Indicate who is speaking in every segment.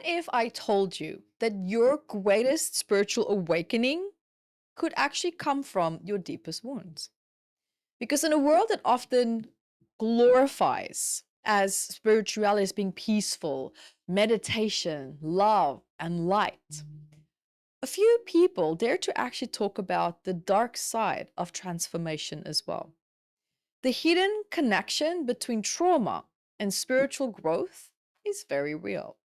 Speaker 1: What if I told you that your greatest spiritual awakening could actually come from your deepest wounds? Because in a world that often glorifies as spirituality as being peaceful, meditation, love, and light, a few people dare to actually talk about the dark side of transformation as well. The hidden connection between trauma and spiritual growth is very real.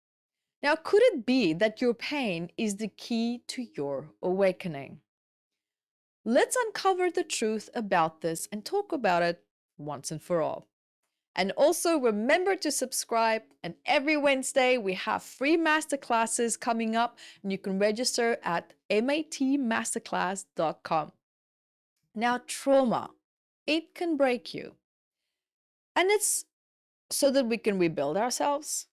Speaker 1: Now, could it be that your pain is the key to your awakening? Let's uncover the truth about this and talk about it once and for all. And also remember to subscribe. And every Wednesday, we have free masterclasses coming up, and you can register at matmasterclass.com. Now, trauma, it can break you. And it's so that we can rebuild ourselves.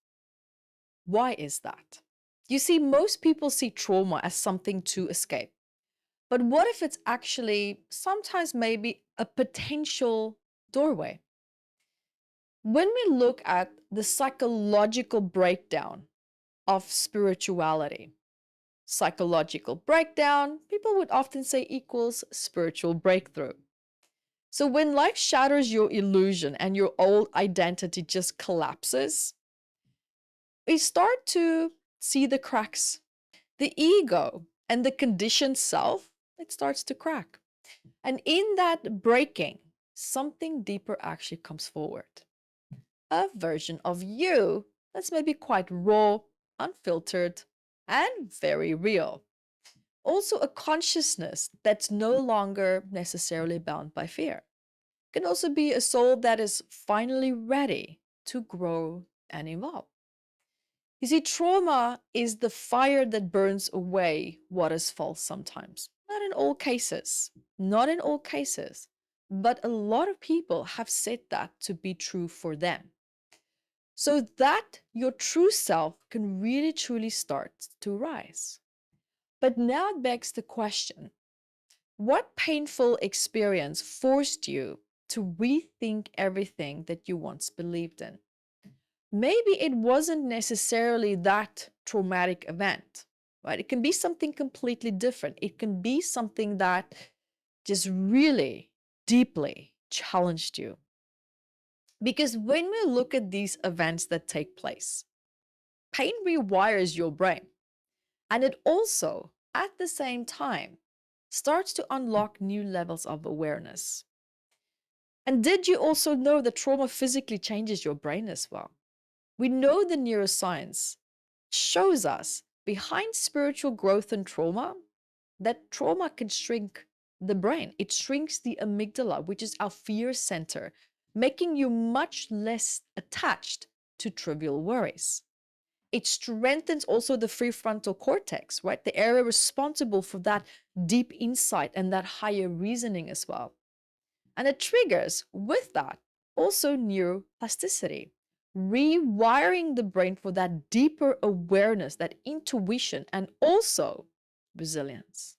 Speaker 1: Why is that? You see, most people see trauma as something to escape. But what if it's actually sometimes maybe a potential doorway? When we look at the psychological breakdown of spirituality, psychological breakdown, people would often say equals spiritual breakthrough. So when life shatters your illusion and your old identity just collapses, we start to see the cracks. The ego and the conditioned self, it starts to crack. And in that breaking, something deeper actually comes forward. A version of you that's maybe quite raw, unfiltered, and very real. Also, a consciousness that's no longer necessarily bound by fear. It can also be a soul that is finally ready to grow and evolve. You see, trauma is the fire that burns away what is false sometimes. Not in all cases. Not in all cases. But a lot of people have said that to be true for them. So that your true self can really truly start to rise. But now it begs the question, what painful experience forced you to rethink everything that you once believed in? Maybe it wasn't necessarily that traumatic event, right? It can be something completely different. It can be something that just really deeply challenged you. Because when we look at these events that take place, pain rewires your brain. And it also, at the same time, starts to unlock new levels of awareness. And did you also know that trauma physically changes your brain as well? We know the neuroscience shows us behind spiritual growth and trauma that trauma can shrink the brain. It shrinks the amygdala, which is our fear center, making you much less attached to trivial worries. It strengthens also the prefrontal cortex, right? The area responsible for that deep insight and that higher reasoning as well. And it triggers with that also neuroplasticity, rewiring the brain for that deeper awareness, that intuition, and also resilience.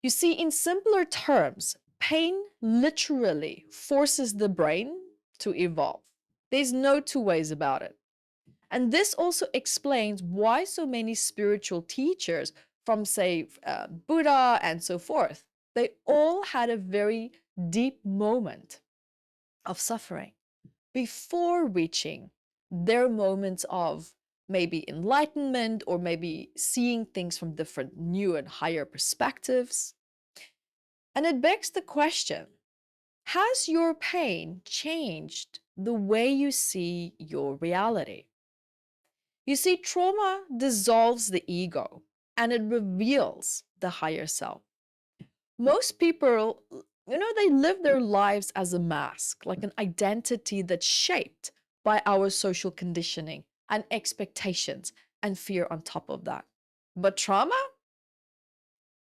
Speaker 1: You see, in simpler terms, pain literally forces the brain to evolve. There's no two ways about it. And this also explains why so many spiritual teachers from, say, Buddha and so forth, they all had a very deep moment of suffering before reaching their moments of maybe enlightenment or maybe seeing things from different new and higher perspectives. And it begs the question, has your pain changed the way you see your reality? You see, trauma dissolves the ego and it reveals the higher self. Most people, they live their lives as a mask, like an identity that's shaped by our social conditioning and expectations and fear on top of that. But trauma,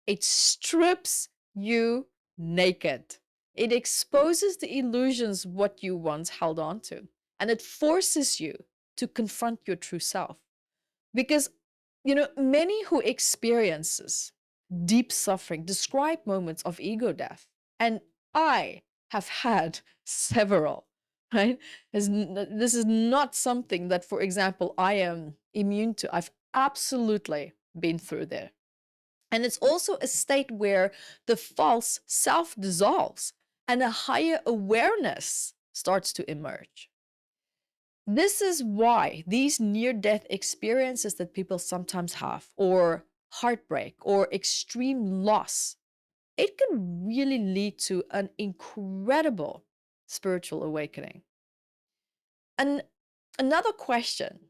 Speaker 1: it strips you naked. It exposes the illusions what you once held on to, and it forces you to confront your true self. Because, many who experiences deep suffering describe moments of ego death. And I have had several, right? This is not something that, for example, I am immune to. I've absolutely been through there. And it's also a state where the false self dissolves and a higher awareness starts to emerge. This is why these near-death experiences that people sometimes have, or heartbreak, or extreme loss, it can really lead to an incredible spiritual awakening. And another question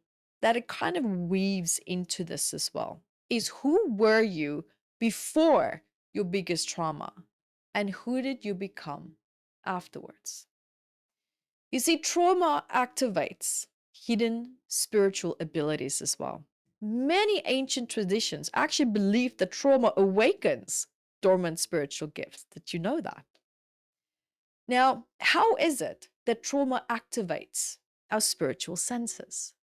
Speaker 1: that it kind of weaves into this as well is, who were you before your biggest trauma? And who did you become afterwards? You see, trauma activates hidden spiritual abilities as well. Many ancient traditions actually believe that trauma awakens dormant spiritual gifts. Did you know that? Now, how is it that trauma activates our spiritual senses?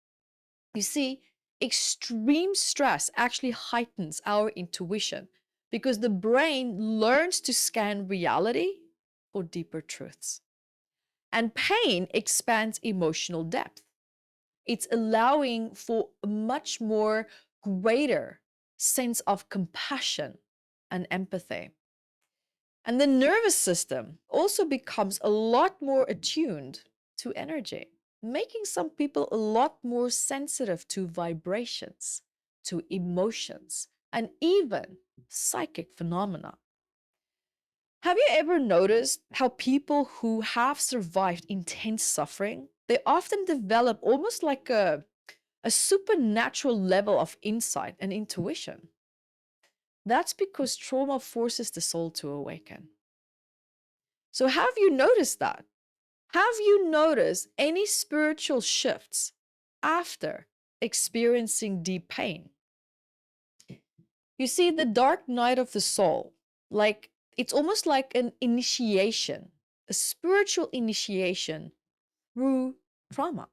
Speaker 1: You see, extreme stress actually heightens our intuition because the brain learns to scan reality for deeper truths. And pain expands emotional depth. It's allowing for a much more greater sense of compassion and empathy. And the nervous system also becomes a lot more attuned to energy, making some people a lot more sensitive to vibrations, to emotions, and even psychic phenomena. Have you ever noticed how people who have survived intense suffering, they often develop almost like a supernatural level of insight and intuition? That's because trauma forces the soul to awaken. So have you noticed that? Have you noticed any spiritual shifts after experiencing deep pain? You see, the dark night of the soul, like it's almost like an initiation, a spiritual initiation through trauma.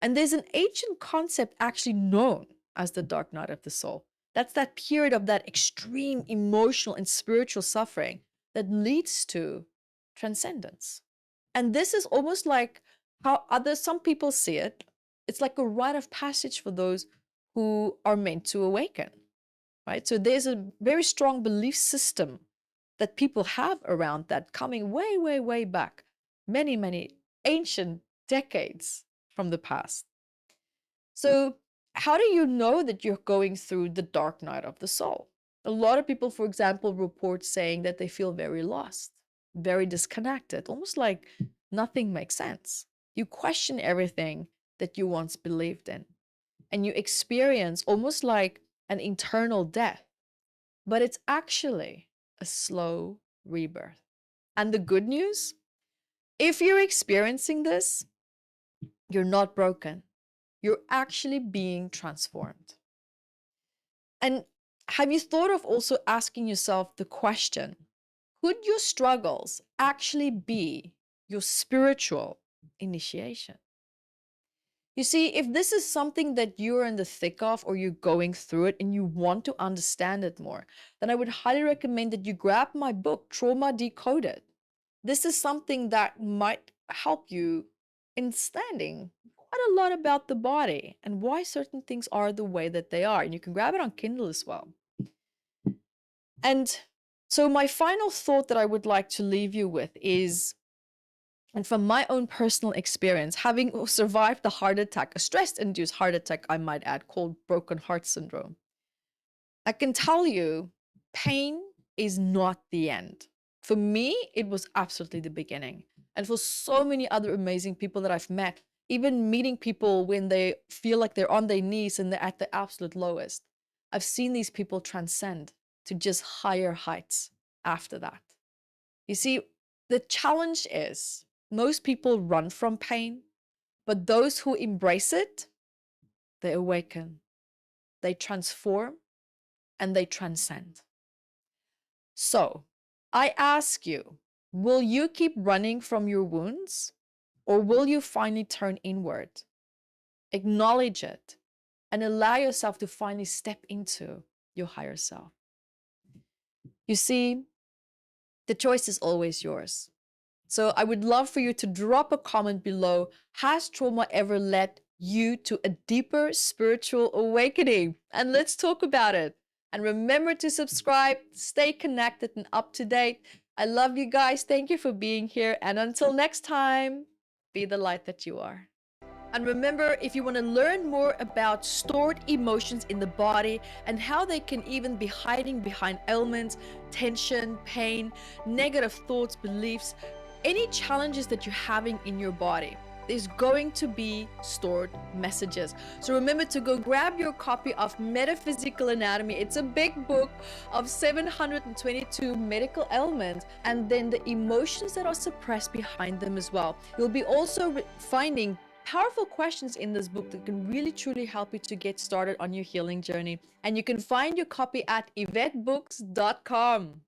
Speaker 1: And there's an ancient concept actually known as the dark night of the soul. That's that period of that extreme emotional and spiritual suffering that leads to transcendence. And this is almost like how some people see it. It's like a rite of passage for those who are meant to awaken, right? So there's a very strong belief system that people have around that, coming way, way, way back, many, many ancient decades from the past. So how do you know that you're going through the dark night of the soul? A lot of people, for example, report saying that they feel very lost, very disconnected, almost like nothing makes sense. You question everything that you once believed in, and you experience almost like an internal death, but it's actually a slow rebirth. And the good news, if you're experiencing this, you're not broken. You're actually being transformed. And have you thought of also asking yourself the question, could your struggles actually be your spiritual initiation? You see, if this is something that you're in the thick of, or you're going through it and you want to understand it more, then I would highly recommend that you grab my book, Trauma Decoded. This is something that might help you in understanding quite a lot about the body and why certain things are the way that they are. And you can grab it on Kindle as well. And so my final thought that I would like to leave you with is, and from my own personal experience, having survived the heart attack, a stress-induced heart attack, I might add, called broken heart syndrome, I can tell you, pain is not the end. For me, it was absolutely the beginning. And for so many other amazing people that I've met, even meeting people when they feel like they're on their knees and they're at the absolute lowest, I've seen these people transcend to just higher heights after that. You see, the challenge is most people run from pain, but those who embrace it, they awaken, they transform, and they transcend. So I ask you, will you keep running from your wounds, or will you finally turn inward, acknowledge it, and allow yourself to finally step into your higher self? You see, the choice is always yours. So I would love for you to drop a comment below. Has trauma ever led you to a deeper spiritual awakening. And let's talk about it. And remember to subscribe, stay connected and up to date. I love you guys. Thank you for being here. And until next time, be the light that you are. And remember, if you want to learn more about stored emotions in the body and how they can even be hiding behind ailments, tension, pain, negative thoughts, beliefs, any challenges that you're having in your body, there's going to be stored messages. So remember to go grab your copy of Metaphysical Anatomy. It's a big book of 722 medical ailments and then the emotions that are suppressed behind them as well. You'll be also finding powerful questions in this book that can really truly help you to get started on your healing journey. And you can find your copy at evettebooks.com.